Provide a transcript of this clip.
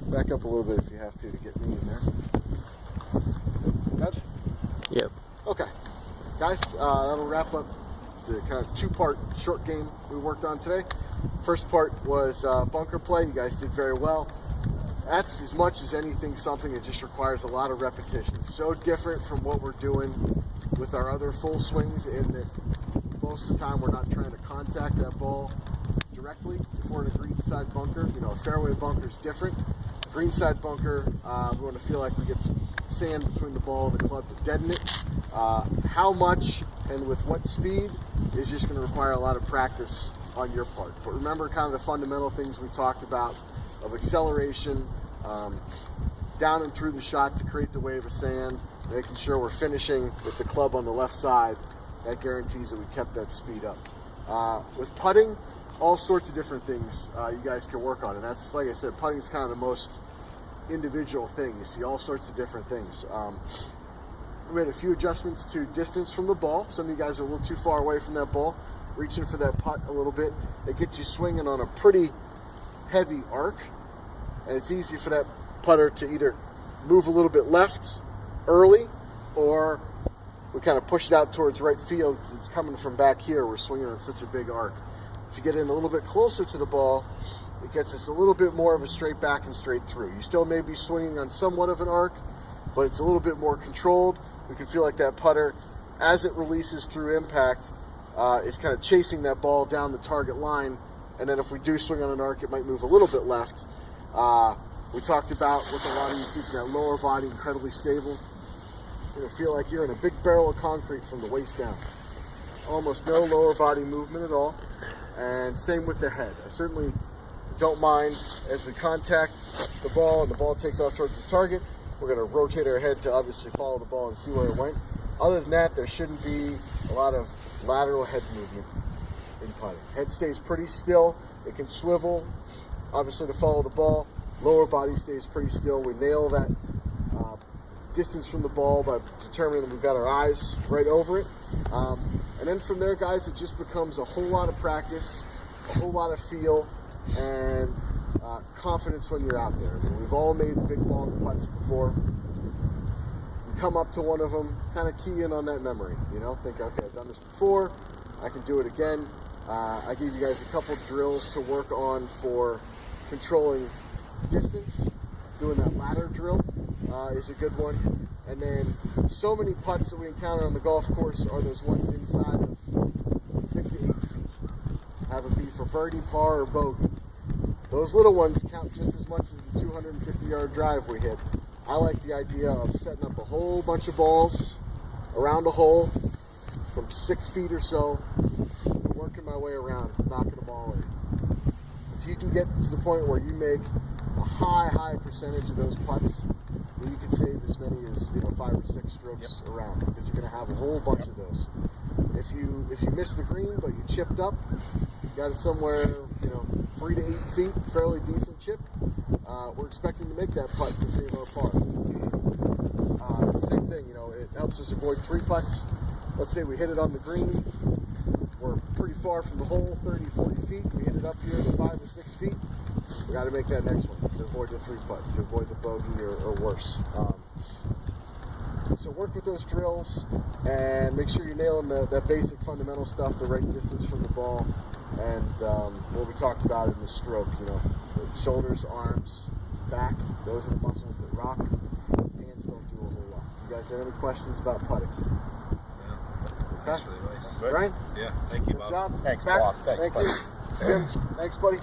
Back up a little bit if you have to get me in there. Good? Yep. Okay. Guys, that'll wrap up the kind of two-part short game we worked on today. First part was bunker play. You guys did very well. That's as much as anything something that just requires a lot of repetition. It's so different from what we're doing with our other full swings in that most of the time we're not trying to contact that ball directly. If we're in a greenside bunker, you know, a fairway bunker is different. Greenside bunker, we want to feel like we get some sand between the ball and the club to deaden it. How much and with what speed is just going to require a lot of practice on your part. But remember kind of the fundamental things we talked about of acceleration, down and through the shot to create the wave of sand, making sure we're finishing with the club on the left side. That guarantees that we kept that speed up. With putting, all sorts of different things you guys can work on. And that's, like I said, putting is kind of the most individual thing. You see all sorts of different things. We made a few adjustments to distance from the ball. Some of you guys are a little too far away from that ball, reaching for that putt a little bit. It gets you swinging on a pretty heavy arc, and it's easy for that putter to either move a little bit left early, or we kind of push it out towards right field because it's coming from back here. We're swinging on such a big arc. If you get in a little bit closer to the ball, it gets us a little bit more of a straight back and straight through. You still may be swinging on somewhat of an arc, but it's a little bit more controlled. We can feel like that putter, as it releases through impact, is kind of chasing that ball down the target line. And then if we do swing on an arc, it might move a little bit left. We talked about with a lot of you keeping that lower body incredibly stable. You're going to feel like you're in a big barrel of concrete from the waist down. Almost no lower body movement at all. And same with the head. I certainly don't mind as we contact the ball and the ball takes off towards its target. We're going to rotate our head to obviously follow the ball and see where it went. Other than that, there shouldn't be a lot of lateral head movement in putting. Head stays pretty still. It can swivel, obviously, to follow the ball. Lower body stays pretty still. We nail that distance from the ball by determining that we've got our eyes right over it. And then from there, guys, it just becomes a whole lot of practice, a whole lot of feel, and confidence when you're out there. I mean, we've all made big long putts before. You come up to one of them, kind of key in on that memory. You know, think, okay, I've done this before. I can do it again. I gave you guys a couple drills to work on for controlling distance. Doing that ladder drill is a good one. And then so many putts that we encounter on the golf course are those ones inside of 6 to 8 feet. Have it be for birdie, par, or bogey. Those little ones count just as much as the 250-yard drive we hit. I like the idea of setting up a whole bunch of balls around a hole from 6 feet or so, and working my way around, knocking them all in. If you can get to the point where you make a high percentage of those putts, then you can save as many as 5 or 6 strokes around, because you're going to have a whole bunch of those. If you miss the green but you chipped up, you got it somewhere 3 to 8 feet, fairly decent chip, we're expecting to make that putt to save our par. Same thing, it helps us avoid 3 putts. Let's say we hit it on the green, we're pretty far from the hole, 30, 40 feet, we hit it up here to 5 or 6 feet, we got to make that next one to avoid the 3 putt, to avoid the bogey or worse. So work with those drills and make sure you're nailing that basic fundamental stuff, the right distance from the ball, and what we talked about in the stroke, the shoulders, arms, back, those are the muscles that rock. Hands don't do a whole lot. You guys have any questions about putting? That's really nice. Brian? Yeah, thank you, Good Bob. job. Thanks, Pat? Bob. Thanks, Thank buddy. you. Jim, thanks, buddy.